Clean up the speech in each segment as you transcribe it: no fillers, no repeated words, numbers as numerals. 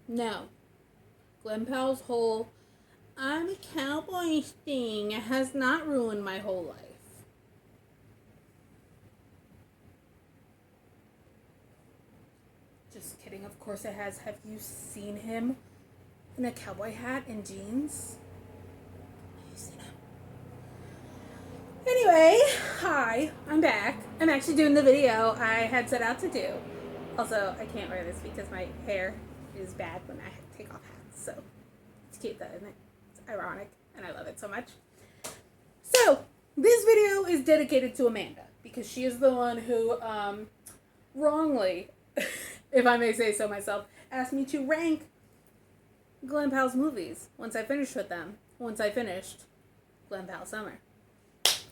No. Glen Powell's whole I'm a cowboy thing has not ruined my whole life. Just kidding, of course it has. Have you seen him in a cowboy hat and jeans? Have you seen him? Anyway, hi, I'm back. I'm actually doing the video I had set out to do. Also, I can't wear this because my hair is bad when I take off hats, so it's cute though, isn't it? It's ironic, and I love it so much. So, this video is dedicated to Amanda, because she is the one who, wrongly, if I may say so myself, asked me to rank Glen Powell's movies once I finished with them, once I finished Glen Powell Summer.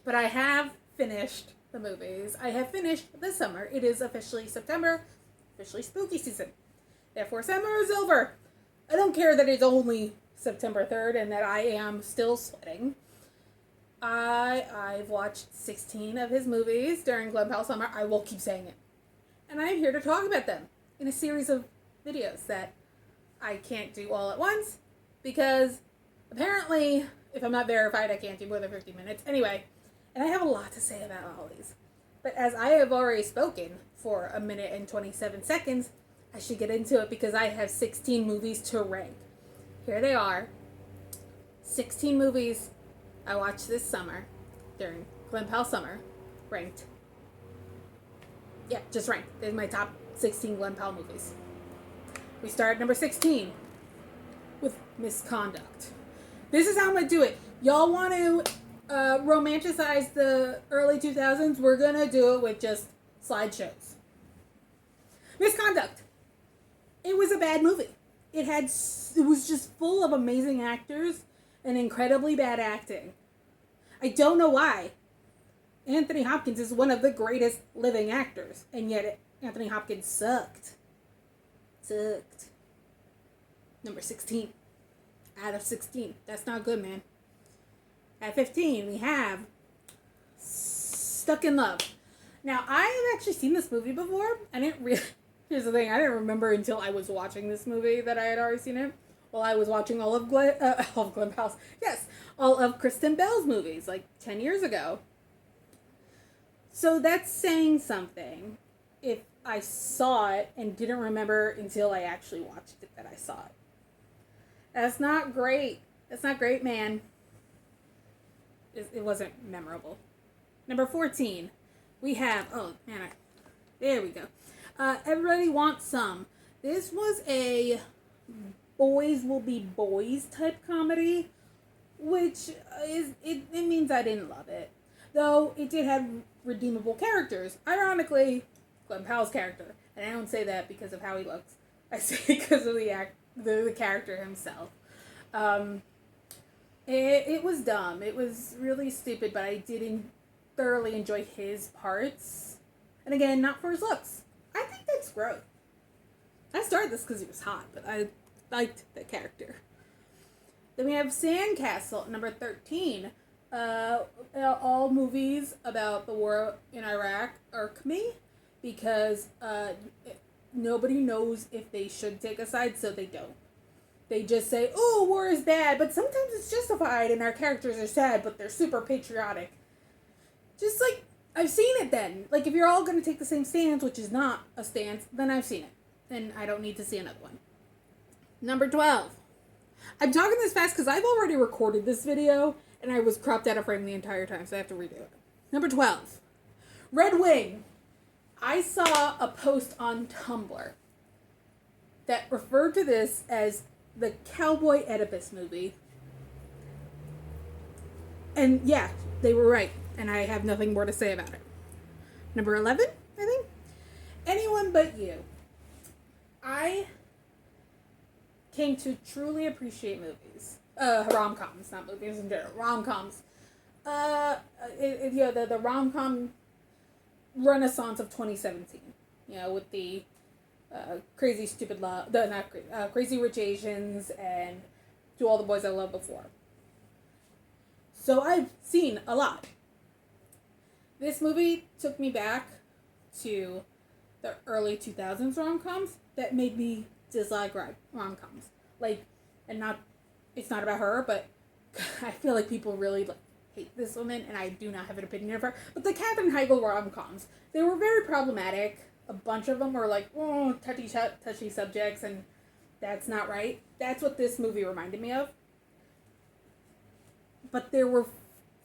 But I have finished the movies. I have finished this summer. It is officially September, officially spooky season. Therefore, summer is over. I don't care that it's only September 3rd and that I am still sweating. I've watched 16 of his movies during Glen Powell Summer. I will keep saying it. And I'm here to talk about them in a series of videos that I can't do all at once because apparently, if I'm not verified, I can't do more than 50 minutes. Anyway, and I have a lot to say about all these. But as I have already spoken for 1 minute and 27 seconds, I should get into it because I have 16 movies to rank. Here they are. 16 movies I watched this summer during Glen Powell Summer, ranked. Yeah, just ranked. These are my top 16 Glen Powell movies. We start at number 16 with Misconduct. This is how I'm going to do it. Y'all want to romanticize the early 2000s? We're going to do it with just slideshows. Misconduct. It was a bad movie. It was just full of amazing actors and incredibly bad acting. I don't know why. Anthony Hopkins is one of the greatest living actors, and yet Anthony Hopkins sucked. Number 16. Out of 16. That's not good, man. At 15, we have Stuck in Love. Now, I have actually seen this movie before. Here's the thing. I didn't remember until I was watching this movie that I had already seen it. While I was watching all of Glen Powell's. Yes, all of Kristen Bell's movies, like 10 years ago. So that's saying something if I saw it and didn't remember until I actually watched it that I saw it. That's not great. That's not great, man. It wasn't memorable. Number 14, we have, there we go. Everybody Wants Some. This was a boys will be boys type comedy, which it means I didn't love it. Though it did have redeemable characters. Ironically, Glen Powell's character. And I don't say that because of how he looks. I say it because of the character himself. It was dumb. It was really stupid, but I did thoroughly enjoy his parts. And again, not for his looks. I think that's growth. I started this because he was hot, but I liked the character. Then we have Sandcastle, number 13. All movies about the war in Iraq irk me because nobody knows if they should take a side, so they don't. They just say, oh, war is bad, but sometimes it's justified and our characters are sad, but they're super patriotic. Just like, I've seen it then. Like, if you're all going to take the same stance, which is not a stance, then I've seen it. And I don't need to see another one. Number 12. I'm talking this fast because I've already recorded this video, and I was cropped out of frame the entire time, so I have to redo it. Number 12. Red Wing. I saw a post on Tumblr that referred to this as the Cowboy Oedipus movie. And yeah, they were right, and I have nothing more to say about it. Number 11, I think? Anyone But You. I came to truly appreciate movies. Rom-coms, not movies in general. Rom-coms. The rom-com renaissance of 2017. With the Crazy Stupid Love, Crazy Rich Asians, and To All the Boys I Loved Before. So I've seen a lot. This movie took me back to the early 2000s rom-coms that made me dislike rom-coms. Like, and not, it's not about her, but I feel like people really like hate this woman, and I do not have an opinion of her. But the Katherine Heigl rom-coms, they were very problematic. A bunch of them were like, oh, touchy subjects, and that's not right. That's what this movie reminded me of. But there were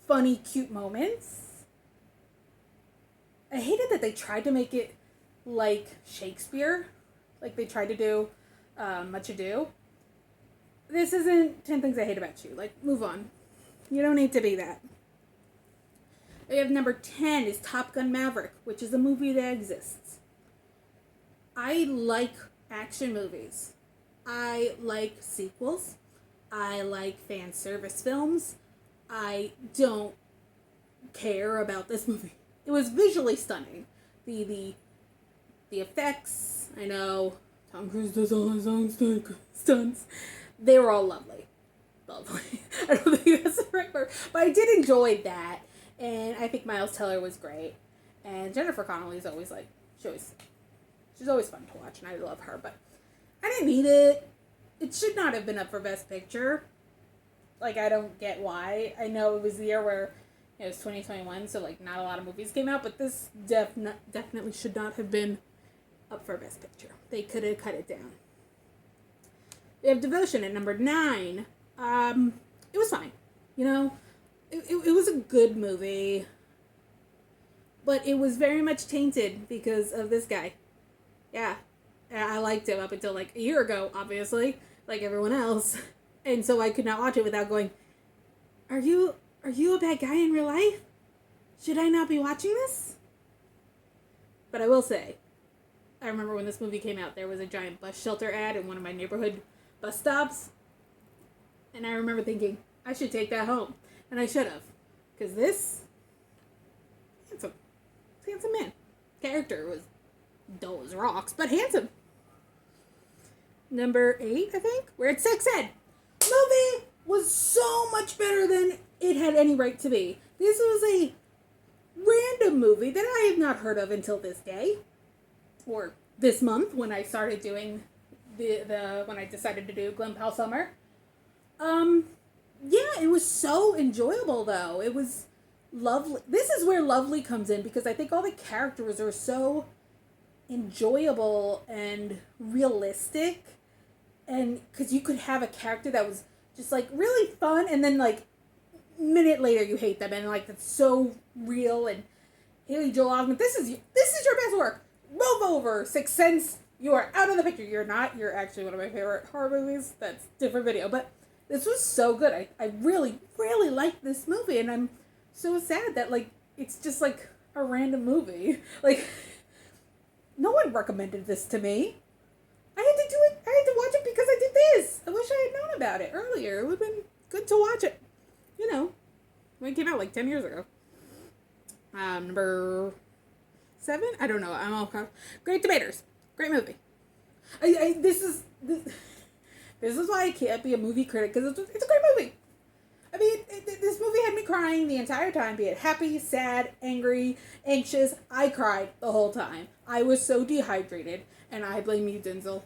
funny, cute moments. I hated that they tried to make it like Shakespeare. Like they tried to do Much Ado. This isn't 10 Things I Hate About You. Like, move on. You don't need to be that. We have number 10 is Top Gun Maverick, which is a movie that exists. I like action movies. I like sequels. I like fan service films. I don't care about this movie. It was visually stunning. The effects, I know Tom Cruise does all his own stunts. They were all lovely. Lovely. I don't think that's the right word. But I did enjoy that. And I think Miles Teller was great. And Jennifer Connelly's always like, she's always fun to watch, and I love her. But I didn't need it. It should not have been up for Best Picture. Like, I don't get why. I know it was the year where it was 2021, so like not a lot of movies came out, but this definitely should not have been up for Best Picture. They could have cut it down. We have Devotion at number 9. It was fine. You know, it was a good movie, but it was very much tainted because of this guy. Yeah, I liked him up until like a year ago, obviously, like everyone else. And so I could not watch it without going, Are you a bad guy in real life? Should I not be watching this? But I will say, I remember when this movie came out, there was a giant bus shelter ad in one of my neighborhood bus stops. And I remember thinking, I should take that home. And I should have. Because this handsome man. Character was dull as rocks, but handsome. Number 8, I think? We're at Sex Ed. Movie was so much better than it had any right to be. This was a random movie that I have not heard of until this day. Or this month when I started doing when I decided to do Glen Powell Summer. Yeah, it was so enjoyable though. It was lovely. This is where lovely comes in because I think all the characters are so enjoyable and realistic. And because you could have a character that was just like really fun and then like a minute later you hate them and like it's so real. And Haley Joel Osment, this is your best work. Move over. Sixth Sense, you are out of the picture. You're not. You're actually one of my favorite horror movies. That's a different video. But this was so good. I really, really liked this movie. And I'm so sad that, like, it's just, like, a random movie. Like, no one recommended this to me. I had to do it. I had to watch it because I did this. I wish I had known about it earlier. It would have been good to watch it. You know, when it came out, like, 10 years ago. Number 7? I don't know. I'm all Great Debaters. Great movie. This is why I can't be a movie critic, because it's a great movie. I mean, this movie had me crying the entire time, be it happy, sad, angry, anxious. I cried the whole time. I was so dehydrated, and I blame you, Denzel.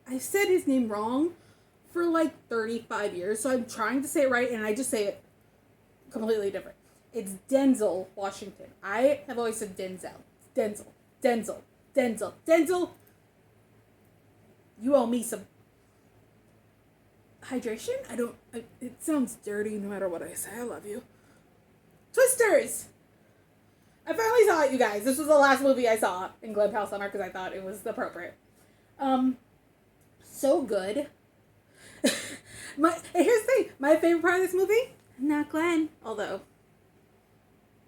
I've said his name wrong for like 35 years, so I'm trying to say it right, and I just say it completely different. It's Denzel Washington. I have always said Denzel. Denzel, you owe me some hydration? It sounds dirty no matter what I say. I love you. Twisters! I finally saw it, you guys. This was the last movie I saw in Glen Powell Summer because I thought it was appropriate. So good. And here's the thing. My favorite part of this movie? Not Glenn. Although,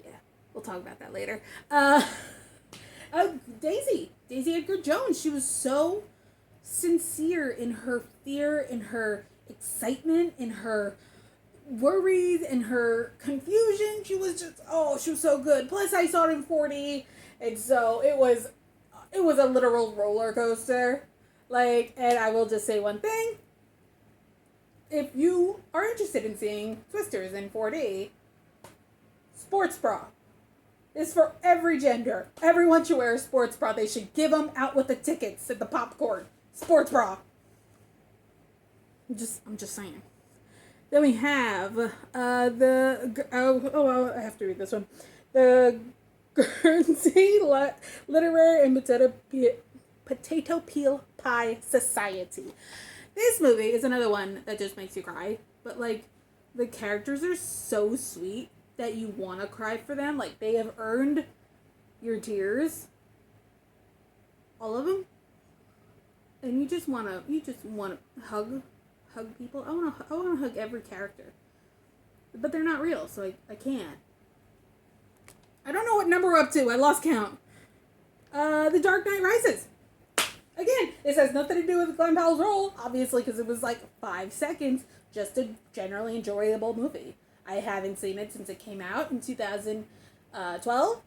yeah, we'll talk about that later. Daisy Edgar Jones. She was so sincere in her fear, in her excitement, in her worries, in her confusion. She was so good. Plus, I saw it in 4D, and so it was a literal roller coaster. Like, and I will just say one thing. If you are interested in seeing Twisters in 4D, sports bra. It's for every gender. Everyone should wear a sports bra. They should give them out with the tickets at the popcorn. Sports bra. I'm just saying. Then we have I have to read this one. The Guernsey Literary and Potato Peel Pie Society. This movie is another one that just makes you cry. But, like, the characters are so sweet that you want to cry for them. Like, they have earned your tears. All of them. And you just want to hug people. I want to hug every character. But they're not real, so I can't. I don't know what number we're up to. I lost count. The Dark Knight Rises. Again, this has nothing to do with Glen Powell's role, obviously, because it was like 5 seconds. Just a generally enjoyable movie. I haven't seen it since it came out in 2012.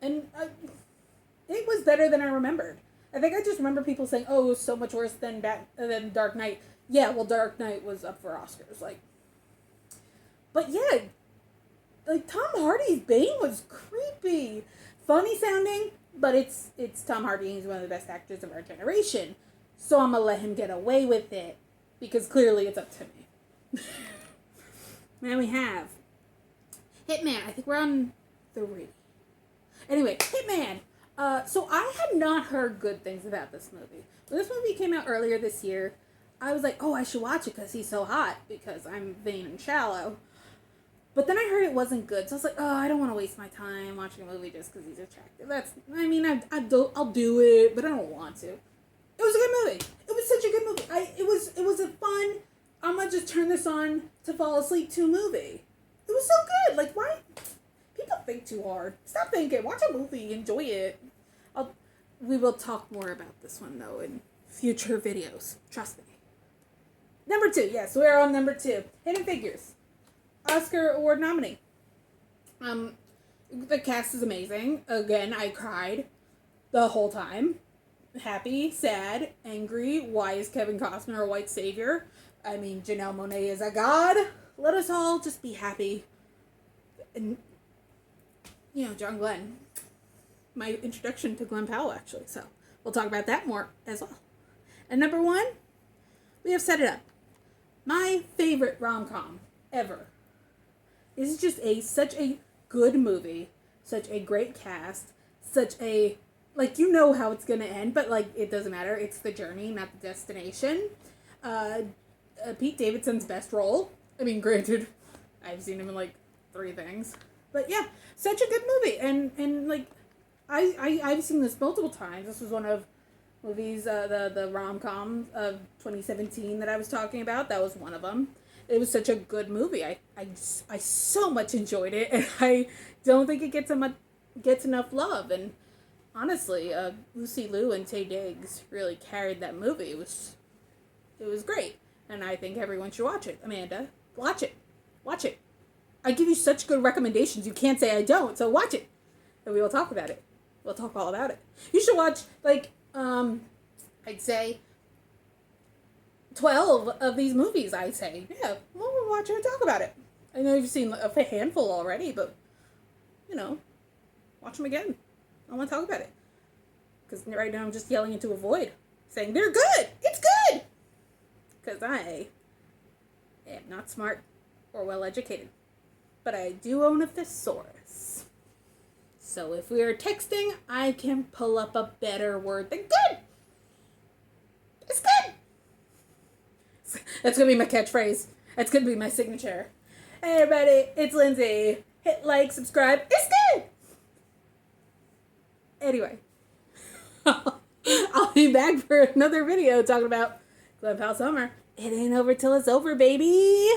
It was better than I remembered. I think I just remember people saying, "Oh, it was so much worse than Dark Knight." Yeah, well, Dark Knight was up for Oscars, like. But yeah, like Tom Hardy's Bane was creepy, funny sounding, but it's Tom Hardy. He's one of the best actors of our generation, so I'm gonna let him get away with it because clearly it's up to me. Then we have Hitman. I think we're on 3. Anyway, Hitman. So I had not heard good things about this movie. When this movie came out earlier this year, I was like, oh, I should watch it because he's so hot, because I'm vain and shallow. But then I heard it wasn't good, so I was like, oh, I don't want to waste my time watching a movie just because he's attractive. I'll do it, but I don't want to. It was a good movie. It was such a good movie. It was a fun, I'm going to just turn this on to fall asleep to movie. It was so good. Like, why? People think too hard. Stop thinking. Watch a movie. Enjoy it. We will talk more about this one, though, in future videos. Trust me. Number 2. Yes, we're on number 2. Hidden Figures. Oscar Award nominee. The cast is amazing. Again, I cried the whole time. Happy, sad, angry. Why is Kevin Costner a white savior? I mean, Janelle Monáe is a god. Let us all just be happy. And, John Glenn. My introduction to Glen Powell, actually. So, we'll talk about that more as well. And number 1, we have Set It Up. My favorite rom-com ever. This is just such a good movie. Such a great cast. Such a, how it's going to end, but, it doesn't matter. It's the journey, not the destination. Pete Davidson's best role. I mean, granted, I've seen him in, 3 things. But, yeah, such a good movie. And I've seen this multiple times. This was one of movies, the rom-com of 2017 that I was talking about. That was one of them. It was such a good movie. I so much enjoyed it, and I don't think it gets enough love. And honestly, Lucy Liu and Taye Diggs really carried that movie. It was great, and I think everyone should watch it. Amanda, watch it. Watch it. I give you such good recommendations. You can't say I don't. So watch it, and we will talk about it. We'll talk all about it. You should watch, I'd say 12 of these movies, I'd say. Yeah, we'll watch it and talk about it. I know you've seen a handful already, but, watch them again. I want to talk about it. Because right now I'm just yelling into a void, saying, they're good! It's good! Because I am not smart or well-educated. But I do own a thesaurus. So if we are texting, I can pull up a better word than good. It's good. That's going to be my catchphrase. That's going to be my signature. Hey everybody, it's Lindsay. Hit like, subscribe. It's good. Anyway, I'll be back for another video talking about Glen Powell Summer. It ain't over till it's over, baby.